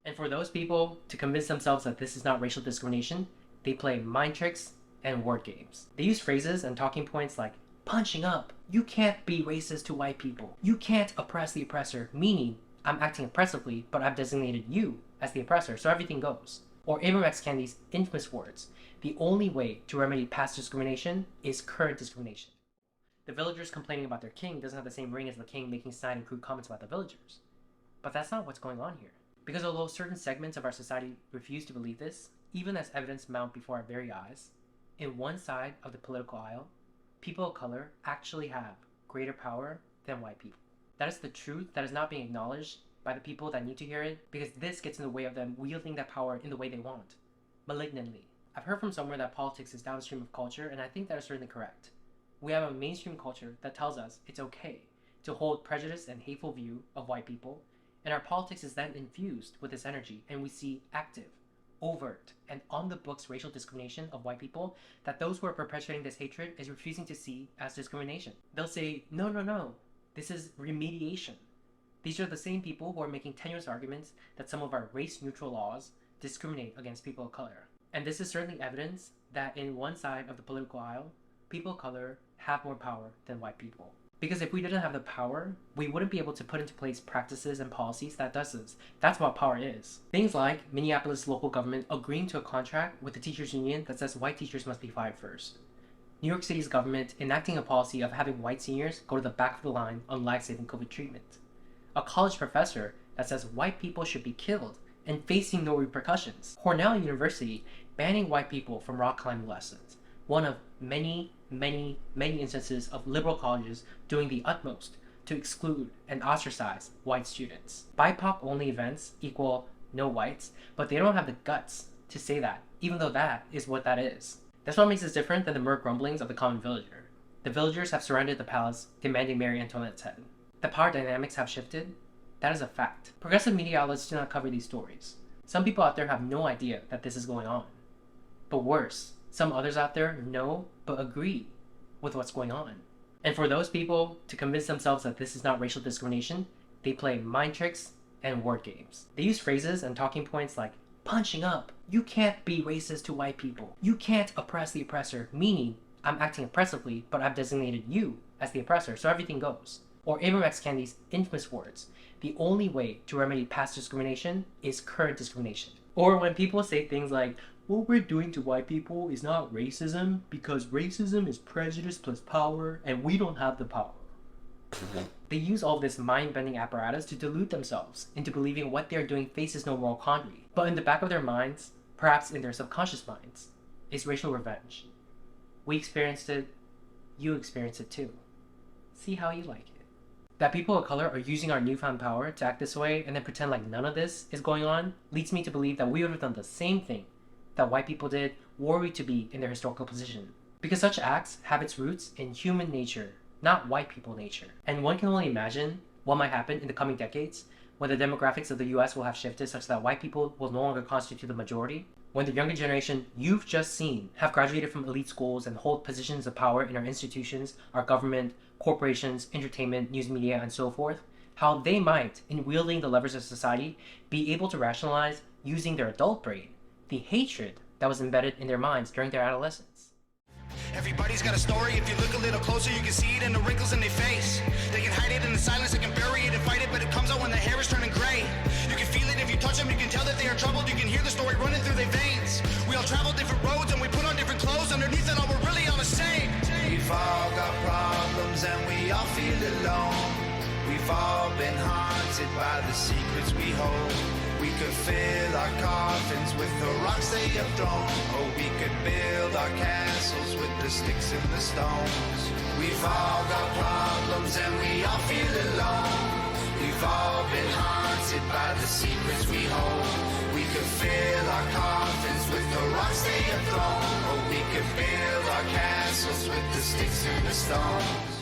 And for those people to convince themselves that this is not racial discrimination, they play mind tricks and word games. They use phrases and talking points like punching up. You can't be racist to white people. You can't oppress the oppressor, meaning I'm acting oppressively, but I've designated you as the oppressor, so everything goes. Or Ibram X. Kendi's infamous words, the only way to remedy past discrimination is current discrimination. The villagers complaining about their king doesn't have the same ring as the king making snide and crude comments about the villagers. But that's not what's going on here. Because although certain segments of our society refuse to believe this, even as evidence mount before our very eyes, in one side of the political aisle, people of color actually have greater power than white people. That is the truth that is not being acknowledged by the people that need to hear it, because this gets in the way of them wielding that power in the way they want, malignantly. I've heard from somewhere that politics is downstream of culture, and I think that is certainly correct. We have a mainstream culture that tells us it's okay to hold prejudice and hateful view of white people, and our politics is then infused with this energy, and we see active, overt, and on-the-books racial discrimination of white people that those who are perpetuating this hatred is refusing to see as discrimination. They'll say, no, this is remediation. These are the same people who are making tenuous arguments that some of our race-neutral laws discriminate against people of color. And this is certainly evidence that in one side of the political aisle, people of color have more power than white people. Because if we didn't have the power, we wouldn't be able to put into place practices and policies that does this. That's what power is. Things like Minneapolis local government agreeing to a contract with the teachers union that says white teachers must be fired first. New York City's government enacting a policy of having white seniors go to the back of the line on life-saving COVID treatment. A college professor that says white people should be killed and facing no repercussions. Cornell University banning white people from rock climbing lessons. One of many instances of liberal colleges doing the utmost to exclude and ostracize white students. BIPOC-only events equal no whites, but they don't have the guts to say that, even though that is what that is. That's what makes us different than the mere grumblings of the common villager. The villagers have surrounded the palace, demanding Marie Antoinette's head. The power dynamics have shifted. That is a fact. Progressive media outlets do not cover these stories. Some people out there have no idea that this is going on. But worse, some others out there know but agree with what's going on. And for those people to convince themselves that this is not racial discrimination, they play mind tricks and word games. They use phrases and talking points like punching up. You can't be racist to white people. You can't oppress the oppressor, meaning I'm acting oppressively, but I've designated you as the oppressor, so everything goes. Or Ibram X. Kendi's infamous words, the only way to remedy past discrimination is current discrimination. Or when people say things like, what we're doing to white people is not racism because racism is prejudice plus power and we don't have the power. They use all this mind-bending apparatus to delude themselves into believing what they're doing faces no moral quandary. But in the back of their minds, perhaps in their subconscious minds, is racial revenge. We experienced it, you experienced it too. See how you like it. That people of color are using our newfound power to act this way and then pretend like none of this is going on leads me to believe that we would have done the same thing that white people did were we to be in their historical position. Because such acts have its roots in human nature, not white people nature. And one can only imagine what might happen in the coming decades when the demographics of the US will have shifted such that white people will no longer constitute the majority, when the younger generation you've just seen have graduated from elite schools and hold positions of power in our institutions, our government, corporations, entertainment, news media, and so forth, how they might, in wielding the levers of society, be able to rationalize using their adult brain the hatred that was embedded in their minds during their adolescence. Everybody's got a story. If you look a little closer, you can see it in the wrinkles in their face. They can hide it in the silence, they can bury it and fight it, but it comes out when the hair is turning gray. You can feel it if you touch them, you can tell that they are troubled, you can hear the story running through their veins. We all travel different roads and we put on different clothes. Underneath it all, we're really all the same. We've all got problems and we all feel alone. We've all been haunted by the secrets we hold. We could fill our coffins with the rocks they have thrown, or we could build our castles with the sticks and the stones. We've all got problems and we all feel alone. We've all been haunted by the secrets we hold. We could fill our coffins with the rocks they have thrown, or we could build our castles with the sticks and the stones.